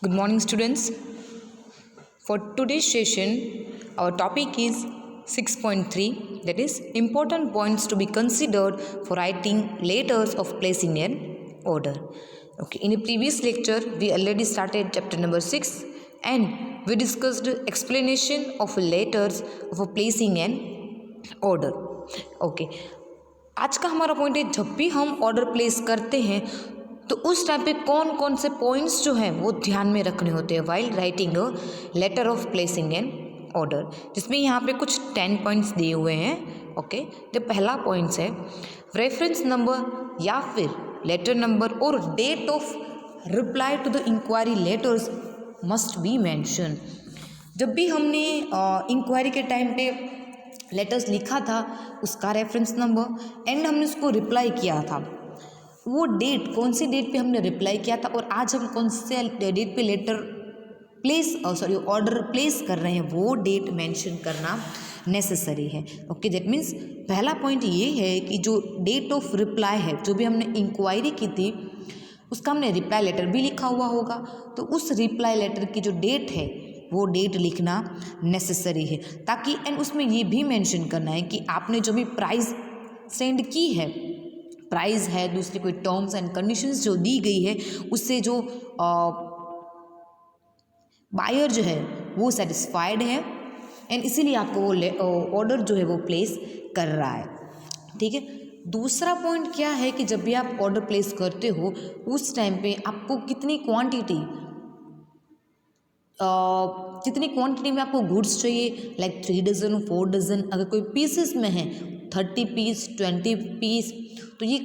Good morning, students. For today's session, our topic is 6.3, that is important points to be considered for writing letters of placing an order. Okay, in a previous lecture, we already started chapter number 6 and we discussed explanation of letters of placing an order. Okay, आज का हमारा point है जब भी हम order place करते हैं तो उस टाइम पे कौन कौन से पॉइंट्स जो हैं वो ध्यान में रखने होते हैं while writing a letter of placing an order, जिसमें यहाँ पे कुछ 10 पॉइंट्स दिए हुए हैं. ओके, तो पहला पॉइंट्स है रेफरेंस नंबर या फिर लेटर नंबर और date of reply to the enquiry letters must be mention. जब भी हमने इंक्वायरी के टाइम पे लेटर्स लिखा था उसका रेफरेंस नंबर एंड हमने उसको रिप्लाई किया था, वो डेट कौन सी डेट पे हमने रिप्लाई किया था और आज हम कौन से डेट पे लेटर ऑर्डर प्लेस कर रहे हैं वो डेट मेंशन करना नेसेसरी है. ओके, दैट मीन्स पहला पॉइंट ये है कि जो डेट ऑफ रिप्लाई है, जो भी हमने इंक्वायरी की थी उसका हमने रिप्लाई लेटर भी लिखा हुआ होगा, तो उस रिप्लाई लेटर की जो डेट है वो डेट लिखना नेसेसरी है. ताकि एंड उसमें ये भी मेंशन करना है कि आपने जो भी प्राइस सेंड की है, प्राइस है, दूसरी कोई टर्म्स एंड कंडीशंस जो दी गई है उससे जो बायर जो है वो सेटिस्फाइड है एंड इसीलिए आपको वो ऑर्डर जो है वो प्लेस कर रहा है. ठीक है, दूसरा पॉइंट क्या है कि जब भी आप ऑर्डर प्लेस करते हो उस टाइम पे आपको कितनी क्वांटिटी में आपको गुड्स चाहिए, लाइक 3 डजन 4 डजन, अगर कोई पीसेस में है 30 पीस 20 पीस, तो ये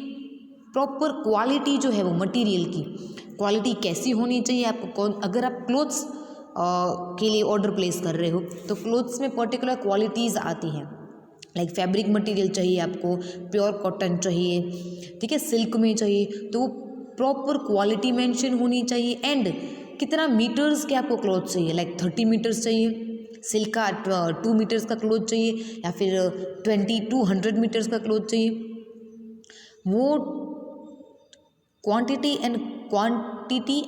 प्रॉपर क्वालिटी जो है वो मटेरियल की क्वालिटी कैसी होनी चाहिए आपको. अगर आप क्लोथ्स के लिए ऑर्डर प्लेस कर रहे हो तो क्लोथ्स में पर्टिकुलर क्वालिटीज़ आती हैं, लाइक फैब्रिक मटेरियल चाहिए आपको, प्योर कॉटन चाहिए, ठीक है, सिल्क में चाहिए, तो वो प्रॉपर क्वालिटी मेंशन होनी चाहिए. एंड कितना मीटर्स के आपको क्लोथ चाहिए, लाइक 30 मीटर्स चाहिए सिल्क का, 2 मीटर्स का क्लोथ चाहिए या फिर 100 मीटर्स का क्लोथ चाहिए, वो क्वांटिटी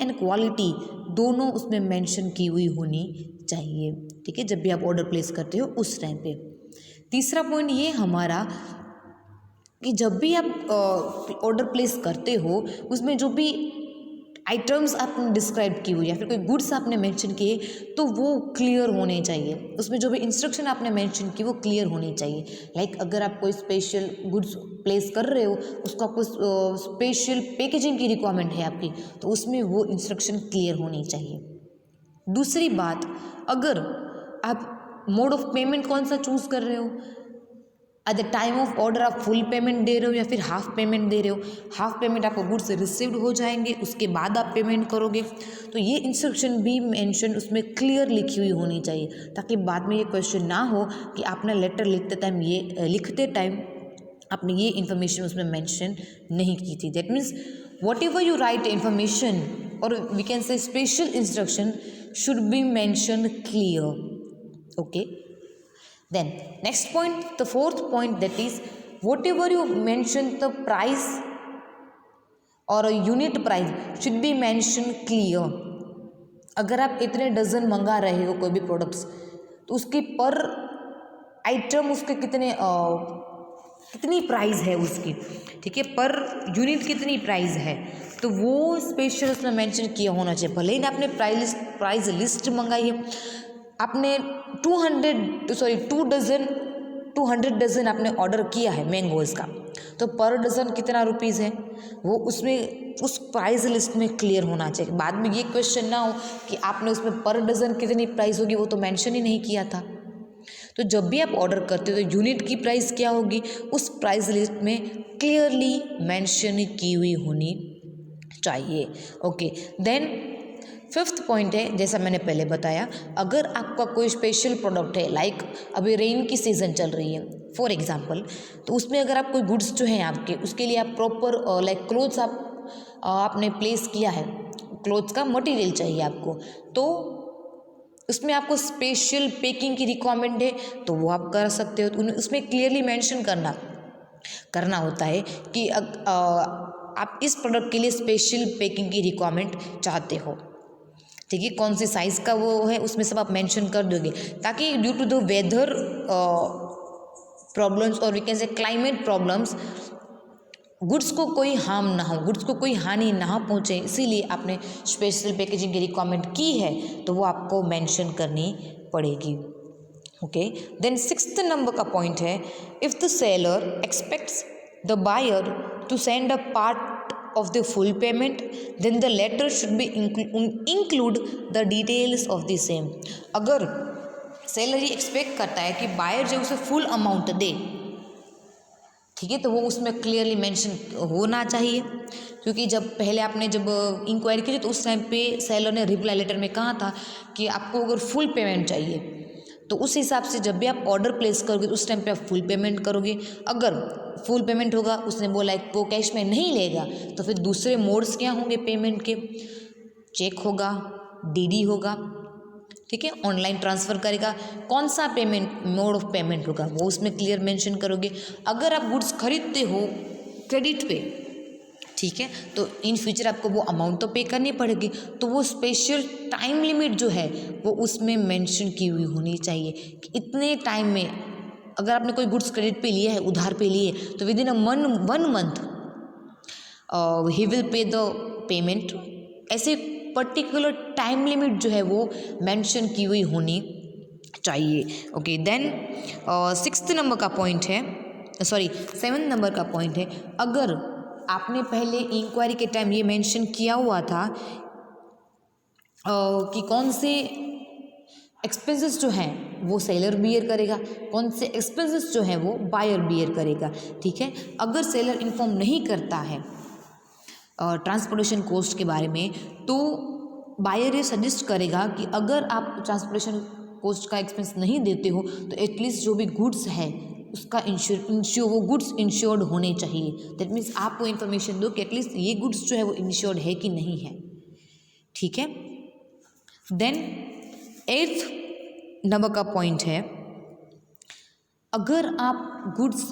एंड क्वालिटी दोनों उसमें मेंशन की हुई होनी चाहिए. ठीक है, जब भी आप ऑर्डर प्लेस करते हो उस टाइम पे. तीसरा पॉइंट ये हमारा कि जब भी आप ऑर्डर प्लेस करते हो उसमें जो भी आइटम्स आपने डिस्क्राइब की हुई या फिर कोई गुड्स आपने मेंशन किए तो वो क्लियर होने चाहिए. उसमें जो भी इंस्ट्रक्शन आपने मेंशन की वो क्लियर होनी चाहिए. लाइक अगर आप कोई स्पेशल गुड्स प्लेस कर रहे हो, उसको आपको स्पेशल पैकेजिंग की रिक्वायरमेंट है आपकी, तो उसमें वो इंस्ट्रक्शन क्लियर होनी चाहिए. दूसरी बात, अगर आप मोड ऑफ पेमेंट कौन सा चूज़ कर रहे हो, at the time of order आप फुल पेमेंट दे रहे हो या फिर हाफ पेमेंट दे रहे हो, हाफ पेमेंट आपको गुड्स रिसीव्ड हो जाएंगे उसके बाद आप पेमेंट करोगे, तो ये इंस्ट्रक्शन भी मेंशन उसमें क्लियर लिखी हुई होनी चाहिए, ताकि बाद में ये क्वेश्चन ना हो कि आपने लेटर लिखते टाइम आपने ये इन्फॉर्मेशन उसमें मेंशन नहीं की थी. That means whatever you write information or we can say special instruction should be mention clear. Okay, then next point, the fourth point, that is whatever you mention the price or a unit price should be mentioned clear. अगर आप इतने dozen मंगा रहे हो कोई भी products तो उसकी पर आइटम उसके कितनी प्राइस है उसकी, ठीक है, पर यूनिट कितनी प्राइस है, तो वो स्पेशल उसमें मेंशन किया होना चाहिए. भले ही आपने प्राइस लिस्ट मंगाई है, आपने 200 डज़न आपने ऑर्डर किया है मैंगोज़ का, तो पर डज़न कितना रुपीज़ है वो उसमें उस प्राइस लिस्ट में क्लियर होना चाहिए. बाद में ये क्वेश्चन ना हो कि आपने उसमें पर डज़न कितनी प्राइस होगी वो तो मेंशन ही नहीं किया था. तो जब भी आप ऑर्डर करते हो तो यूनिट की प्राइस क्या होगी उस प्राइस लिस्ट में क्लियरली मेंशन की हुई होनी चाहिए. ओके, देन फिफ्थ पॉइंट है, जैसा मैंने पहले बताया, अगर आपका कोई स्पेशल प्रोडक्ट है, लाइक अभी रेन की सीज़न चल रही है फॉर एग्जांपल, तो उसमें अगर आप कोई गुड्स जो हैं आपके उसके लिए आप प्रॉपर लाइक क्लोथ्स आपने प्लेस किया है, क्लोथ्स का मटेरियल चाहिए आपको, तो उसमें आपको स्पेशल पैकिंग की रिक्वायरमेंट है तो वो आप कर सकते हो. उसमें क्लियरली मेंशन करना होता है कि आप इस प्रोडक्ट के लिए स्पेशल पैकिंग की रिक्वायरमेंट चाहते हो. ठीक है, कौन सी साइज़ का वो है उसमें सब आप मेंशन कर दोगे, ताकि due to the weather problems or we can say climate problems goods को कोई हार्म ना हो, गुड्स को कोई हानि ना पहुँचे, इसीलिए आपने स्पेशल पैकेजिंग की रिक्वायरमेंट की है तो वो आपको मेंशन करनी पड़ेगी। ओके, देन 6th नंबर का पॉइंट है, if the seller expects the buyer to send a part of the full payment, then the letter should be include the details of the same। अगर seller ये expect करता है कि buyer जो उसे full amount दे, ठीक है, तो वो उसमें क्लियरली मेंशन होना चाहिए, क्योंकि जब पहले आपने जब इंक्वायरी की थी तो उस टाइम पे सेलर ने रिप्लाई लेटर में कहा था कि आपको अगर फुल पेमेंट चाहिए तो उस हिसाब से जब भी आप ऑर्डर प्लेस करोगे तो उस टाइम पे आप फुल पेमेंट करोगे। अगर फुल पेमेंट होगा, उसने बोला वो कैश में नहीं लेगा, तो फिर दूसरे मोड्स क्या होंगे पेमेंट के, चेक होगा, डीडी होगा, ठीक है, ऑनलाइन ट्रांसफ़र करेगा, कौन सा पेमेंट मोड ऑफ पेमेंट होगा वो उसमें क्लियर मेंशन करोगे। अगर आप गुड्स खरीदते हो क्रेडिट पे, ठीक है, तो इन फ्यूचर आपको वो अमाउंट तो पे करनी पड़ेगी, तो वो स्पेशल टाइम लिमिट जो है वो उसमें मेंशन की हुई होनी चाहिए कि इतने टाइम में अगर आपने कोई गुड्स क्रेडिट पे लिया है, उधार पे लिए, तो with in a 1 month he will pay the payment. ऐसे पर्टिकुलर टाइम लिमिट जो है वो मेंशन की हुई होनी चाहिए। ओके, देन 6th नंबर का पॉइंट है, 7th नंबर का पॉइंट है, अगर आपने पहले इंक्वायरी के टाइम ये मेंशन किया हुआ था कि कौन से एक्सपेंसेस जो हैं वो सेलर बियर करेगा, कौन से एक्सपेंसेस जो हैं वो बायर बियर करेगा, ठीक है। अगर सेलर इन्फॉर्म नहीं करता है ट्रांसपोर्टेशन कॉस्ट के बारे में, तो बायर ये सजेस्ट करेगा कि अगर आप ट्रांसपोर्टेशन कॉस्ट का एक्सपेंस नहीं देते हो तो एटलीस्ट जो भी गुड्स है उसका वो गुड्स इंश्योर्ड होने चाहिए। दैट मीन्स आप वो इन्फॉर्मेशन दो कि एटलीस्ट ये गुड्स जो है वो इंश्योर्ड है कि नहीं है, ठीक है। देन 8th नंबर का पॉइंट है, अगर आप गुड्स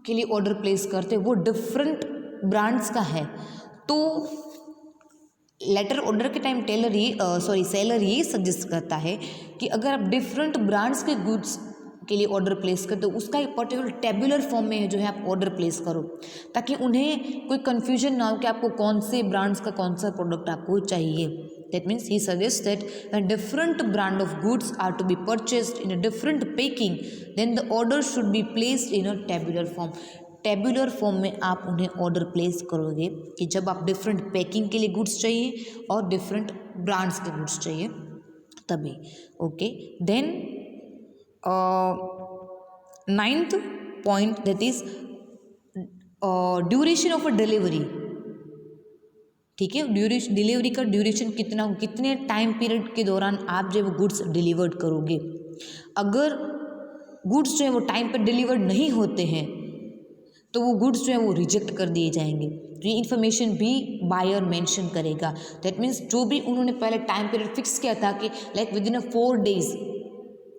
के लिए ऑर्डर प्लेस करते हो वो डिफरेंट ब्रांड्स का है, तो लेटर ऑर्डर के टाइम सेलर ये सजेस्ट करता है कि अगर आप डिफरेंट ब्रांड्स के गुड्स के लिए ऑर्डर प्लेस करते हो उसका एक पर्टिकुलर टेबुलर फॉर्म में जो है आप ऑर्डर प्लेस करो, ताकि उन्हें कोई कन्फ्यूजन ना हो कि आपको कौन से ब्रांड्स का कौन सा प्रोडक्ट आपको चाहिए। That means he suggest that when different brand of goods are to be purchased in a different packing then the order should be placed in a tabular form. Tabular form में आप उन्हें order place करोगे कि जब आप different packing के लिए goods चाहिए और डिफरेंट ब्रांड्स के गुड्स चाहिए तभी। Okay, then 9th point that is duration of a delivery, ठीक है। डिलीवरी का ड्यूरेशन कितने टाइम पीरियड के दौरान आप जो वो गुड्स डिलीवर्ड करोगे। अगर गुड्स जो है वो टाइम पर डिलीवर्ड नहीं होते हैं तो वो गुड्स जो है वो रिजेक्ट कर दिए जाएंगे, तो ये इन्फॉर्मेशन भी बायर मेंशन करेगा। दैट मीन्स जो भी उन्होंने पहले टाइम पीरियड फिक्स किया था कि लाइक विद इन 4 days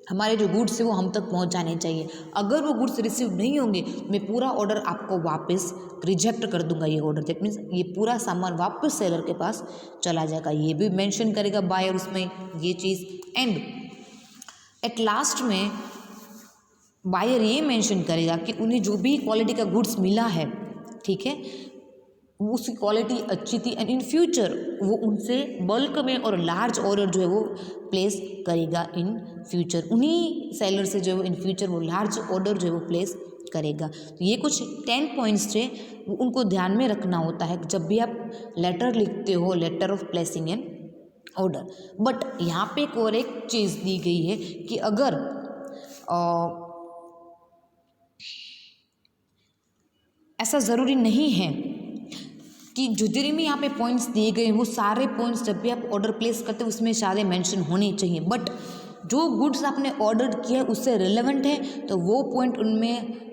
हमारे जो गुड्स है वो हम तक पहुंच जाने चाहिए, अगर वो गुड्स रिसीव नहीं होंगे मैं पूरा ऑर्डर आपको वापस रिजेक्ट कर दूंगा ये ऑर्डर। दैट मीन्स ये पूरा सामान वापस सेलर के पास चला जाएगा, ये भी मेंशन करेगा बायर उसमें ये चीज़। एंड एट लास्ट में बायर ये मेंशन करेगा कि उन्हें जो भी क्वालिटी का गुड्स मिला है, ठीक है, वो उसकी क्वालिटी अच्छी थी एंड इन फ्यूचर वो उनसे बल्क में और लार्ज ऑर्डर जो है वो प्लेस करेगा इन फ्यूचर, उन्हीं सेलर से जो है इन फ्यूचर वो लार्ज ऑर्डर जो है वो प्लेस करेगा। तो ये कुछ 10 पॉइंट्स थे, उनको ध्यान में रखना होता है जब भी आप लेटर लिखते हो, letter of placing an order. But यहाँ पे एक चीज़ दी गई है कि अगर ऐसा ज़रूरी नहीं है कि जितने भी यहाँ पे पॉइंट्स दिए गए हैं वो सारे पॉइंट्स जब भी आप ऑर्डर प्लेस करते हो उसमें सारे मेंशन होने चाहिए, बट जो गुड्स आपने ऑर्डर किया है उससे रिलेवेंट है तो वो पॉइंट उनमें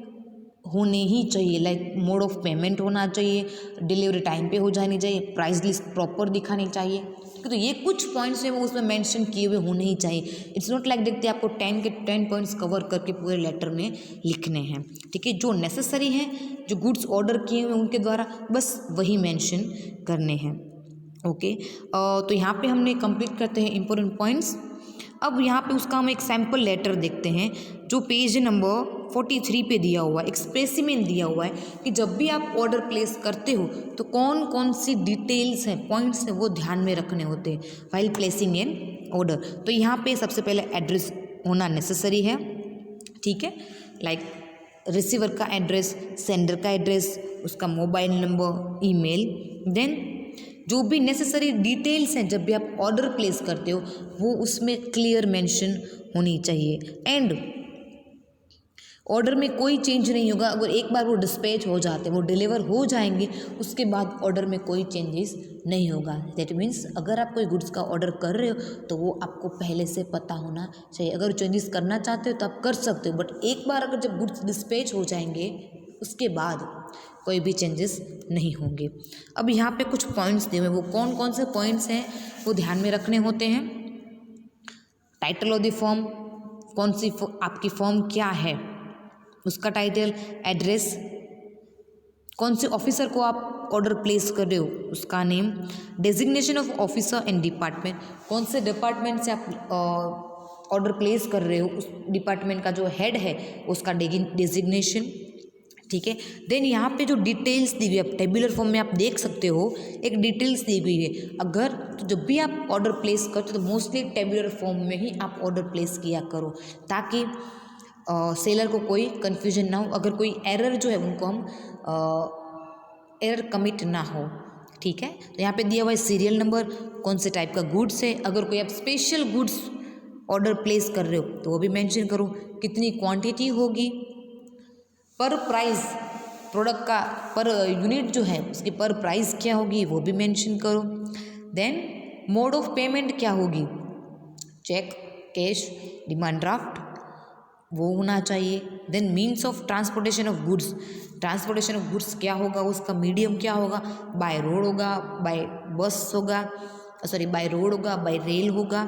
होने ही चाहिए। लाइक मोड ऑफ पेमेंट होना चाहिए, डिलीवरी टाइम पे हो जानी चाहिए, प्राइस लिस्ट प्रॉपर दिखानी चाहिए, तो ये कुछ पॉइंट्स हैं वो उसमें मेंशन किए हुए होने ही चाहिए। इट्स नॉट लाइक देखते आपको 10 पॉइंट्स कवर करके पूरे लेटर में लिखने हैं, ठीक है। जो नेसेसरी हैं, जो गुड्स ऑर्डर किए हुए उनके द्वारा बस वही मेंशन करने हैं। ओके, तो यहाँ पे हमने कंप्लीट करते हैं इम्पोर्टेंट पॉइंट्स। अब यहाँ पे उसका हम एक सैम्पल लेटर देखते हैं जो पेज नंबर 43 पे दिया हुआ है। एक स्पेसिमेन दिया हुआ है कि जब भी आप ऑर्डर प्लेस करते हो तो कौन कौन सी डिटेल्स हैं, पॉइंट्स हैं, वो ध्यान में रखने होते हैं व्हाइल प्लेसिंग एन ऑर्डर। तो यहाँ पे सबसे पहले एड्रेस होना नेसेसरी है, ठीक है, लाइक रिसीवर का एड्रेस, सेंडर का एड्रेस, उसका मोबाइल नंबर, ईमेल। देन जो भी नेसेसरी डिटेल्स हैं जब भी आप ऑर्डर प्लेस करते हो वो उसमें क्लियर मेंशन होनी चाहिए। एंड ऑर्डर में कोई चेंज नहीं होगा। अगर एक बार वो डिस्पैच हो जाते, वो डिलीवर हो जाएंगे, उसके बाद ऑर्डर में कोई चेंजेस नहीं होगा। दैट मीन्स अगर आप कोई गुड्स का ऑर्डर कर रहे हो तो वो आपको पहले से पता होना चाहिए। अगर चेंजेस करना चाहते हो तो आप कर सकते हो, बट एक बार अगर जब गुड्स डिस्पैच हो जाएंगे उसके बाद कोई भी चेंजेस नहीं होंगे। अब यहाँ पे कुछ पॉइंट्स दिए हुए, वो कौन कौन से पॉइंट्स हैं वो ध्यान में रखने होते हैं। टाइटल ऑफ द फॉर्म, कौन सी आपकी फॉर्म क्या है, उसका टाइटल, एड्रेस, कौन से ऑफिसर को आप ऑर्डर प्लेस कर रहे हो उसका name, designation of officer and department, कौन से डिपार्टमेंट से आप ऑर्डर प्लेस कर रहे हो, उस डिपार्टमेंट का जो हेड है उसका डेजिग्नेशन, ठीक है। देन यहाँ पे जो डिटेल्स दी हुई है, टेबुलर फॉर्म में आप देख सकते हो एक डिटेल्स दी हुई है। अगर तो जब भी आप ऑर्डर प्लेस करते हो तो मोस्टली टेबुलर फॉर्म में ही आप ऑर्डर प्लेस किया करो ताकि सेलर को कोई कन्फ्यूजन ना हो। अगर कोई एरर जो है उनको हम एरर कमिट ना हो, ठीक है। तो यहाँ पे दिया हुआ है सीरियल नंबर, कौन से टाइप का गुड्स है, अगर कोई आप स्पेशल गुड्स ऑर्डर प्लेस कर रहे हो तो वो भी मेंशन करो, कितनी क्वांटिटी होगी, पर प्राइस प्रोडक्ट का पर यूनिट जो है उसकी पर प्राइस क्या होगी वो भी मेंशन करो। देन मोड ऑफ पेमेंट क्या होगी, चेक, कैश, डिमांड ड्राफ्ट, वो होना चाहिए। Then means of transportation of goods, transportation of goods क्या होगा, उसका मीडियम क्या होगा, बाय रोड होगा, बाय बस होगा, सॉरी बाय रोड होगा, बाय रेल होगा।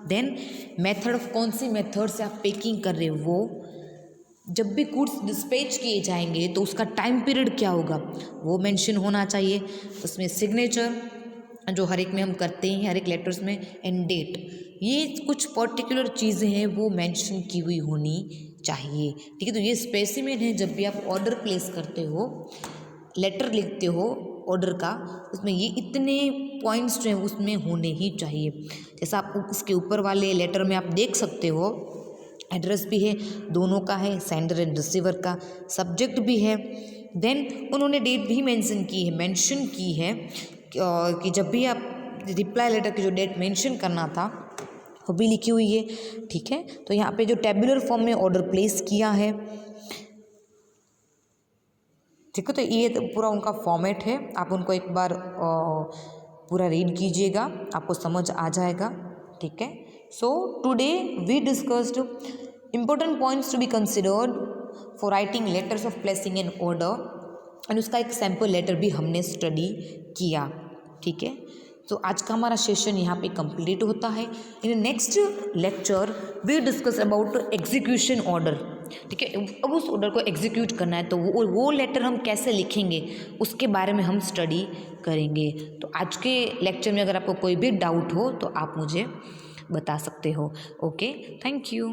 देन मेथड ऑफ, कौन सी मेथड से आप पैकिंग कर रहे हो, वो जब भी गुड्स डिस्पैच किए जाएंगे तो उसका टाइम पीरियड क्या होगा वो मेंशन होना चाहिए। उसमें सिग्नेचर जो हर एक में हम करते हैं, हर एक लेटर्स में, एंड डेट, ये कुछ पर्टिकुलर चीज़ें हैं वो मेंशन की हुई होनी चाहिए, ठीक है। तो ये स्पेसिमेन है, जब भी आप ऑर्डर प्लेस करते हो, लेटर लिखते हो ऑर्डर का, उसमें ये इतने पॉइंट्स जो हैं उसमें होने ही चाहिए। जैसा आप इसके ऊपर वाले लेटर में आप देख सकते हो, एड्रेस भी है, दोनों का है, सेंडर एंड रिसीवर का, सब्जेक्ट भी है। देन उन्होंने डेट भी मेंशन की है कि जब भी आप रिप्लाई लेटर की जो डेट मेंशन करना था वो भी लिखी हुई है, ठीक है। तो यहाँ पे जो टेबुलर फॉर्म में ऑर्डर प्लेस किया है, ठीक है, तो ये तो पूरा उनका फॉर्मेट है, आप उनको एक बार पूरा रीड कीजिएगा, आपको समझ आ जाएगा, ठीक है। So today we discussed important points to be considered for writing letters of placing an order, and उसका एक सैम्पल लेटर भी हमने स्टडी किया, ठीक है। तो आज का हमारा सेशन यहाँ पे कंप्लीट होता है। In next lecture we discuss about execution order, ठीक है। अब उस ऑर्डर को एग्जीक्यूट करना है तो वो लेटर हम कैसे लिखेंगे उसके बारे में हम स्टडी करेंगे। तो आज के लेक्चर में अगर आपको कोई भी डाउट हो तो आप मुझे बता सकते हो। Okay, thank you.